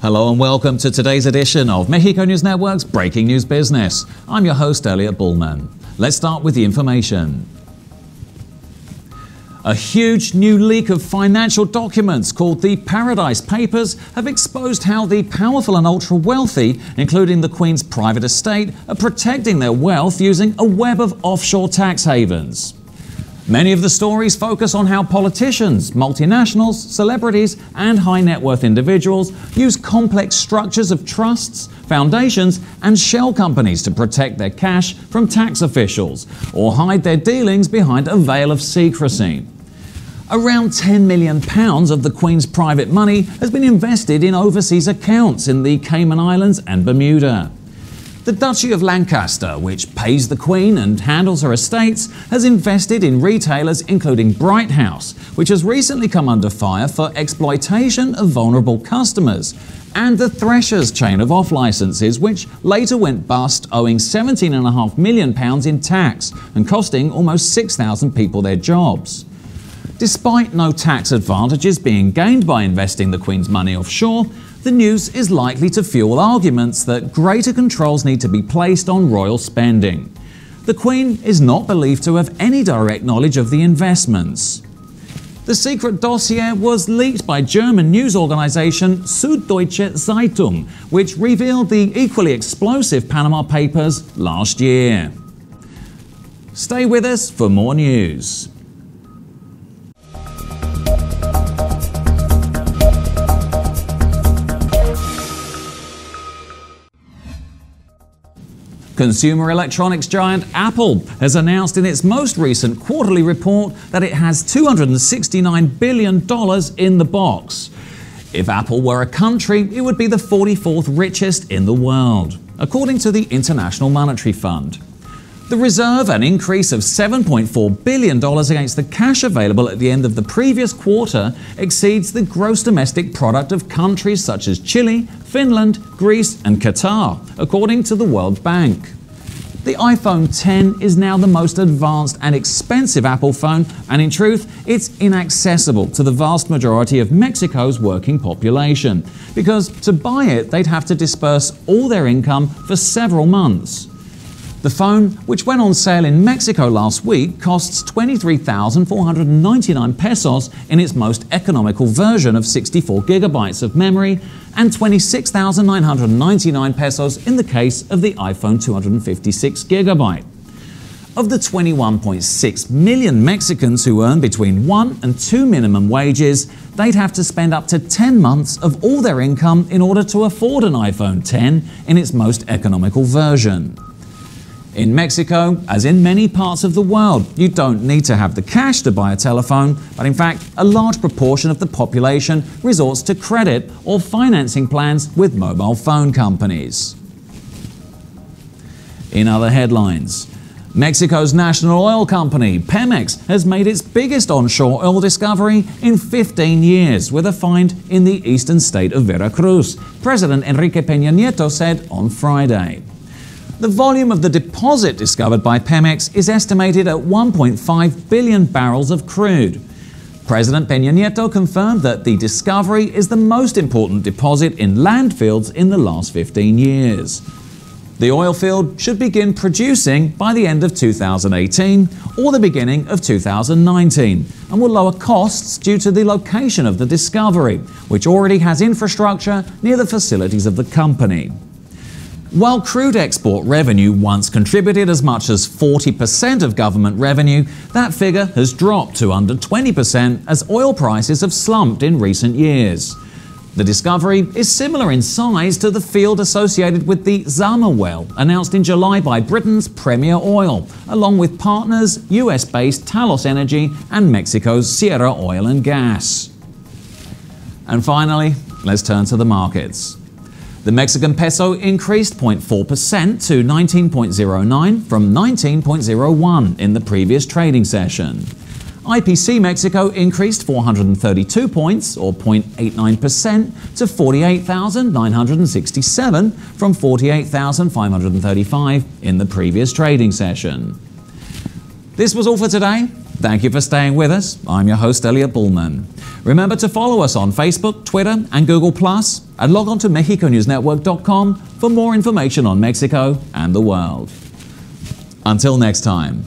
Hello and welcome to today's edition of Mexico News Network's Breaking News Business. I'm your host, Elliot Bullman. Let's start with the information. A huge new leak of financial documents called the Paradise Papers have exposed how the powerful and ultra-wealthy, including the Queen's private estate, are protecting their wealth using a web of offshore tax havens. Many of the stories focus on how politicians, multinationals, celebrities, and high net worth individuals use complex structures of trusts, foundations, and shell companies to protect their cash from tax officials or hide their dealings behind a veil of secrecy. Around £10 million of the Queen's private money has been invested in overseas accounts in the Cayman Islands and Bermuda. The Duchy of Lancaster, which pays the Queen and handles her estates, has invested in retailers including Bright House, which has recently come under fire for exploitation of vulnerable customers, and the Threshers chain of off-licences, which later went bust, owing £17.5 million in tax and costing almost 6,000 people their jobs. Despite no tax advantages being gained by investing the Queen's money offshore, the news is likely to fuel arguments that greater controls need to be placed on royal spending. The Queen is not believed to have any direct knowledge of the investments. The secret dossier was leaked by German news organisation Süddeutsche Zeitung, which revealed the equally explosive Panama Papers last year. Stay with us for more news. Consumer electronics giant Apple has announced in its most recent quarterly report that it has $269 billion in the box. If Apple were a country, it would be the 44th richest in the world, according to the International Monetary Fund. The reserve, an increase of $7.4 billion against the cash available at the end of the previous quarter, exceeds the gross domestic product of countries such as Chile, Finland, Greece and Qatar, according to the World Bank. The iPhone X is now the most advanced and expensive Apple phone, and in truth, it's inaccessible to the vast majority of Mexico's working population, because to buy it, they'd have to disperse all their income for several months. The phone, which went on sale in Mexico last week, costs 23,499 pesos in its most economical version of 64 gigabytes of memory and 26,999 pesos in the case of the iPhone 256 gigabyte. Of the 21.6 million Mexicans who earn between 1 and 2 minimum wages, they'd have to spend up to 10 months of all their income in order to afford an iPhone X in its most economical version. In Mexico, as in many parts of the world, you don't need to have the cash to buy a telephone, but in fact, a large proportion of the population resorts to credit or financing plans with mobile phone companies. In other headlines, Mexico's national oil company, Pemex, has made its biggest onshore oil discovery in 15 years with a find in the eastern state of Veracruz, President Enrique Peña Nieto said on Friday. The volume of the deposit discovered by Pemex is estimated at 1.5 billion barrels of crude. President Peña Nieto confirmed that the discovery is the most important deposit in land fields in the last 15 years. The oil field should begin producing by the end of 2018 or the beginning of 2019 and will lower costs due to the location of the discovery, which already has infrastructure near the facilities of the company. While crude export revenue once contributed as much as 40% of government revenue, that figure has dropped to under 20% as oil prices have slumped in recent years. The discovery is similar in size to the field associated with the Zama well, announced in July by Britain's Premier Oil, along with partners US-based Talos Energy and Mexico's Sierra Oil and Gas. And finally, let's turn to the markets. The Mexican peso increased 0.4% to 19.09 from 19.01 in the previous trading session. IPC Mexico increased 432 points, or 0.89%, to 48,967 from 48,535 in the previous trading session. This was all for today. Thank you for staying with us. I'm your host, Elliot Bullman. Remember to follow us on Facebook, Twitter, and Google+, and log on to MexicoNewsNetwork.com for more information on Mexico and the world. Until next time.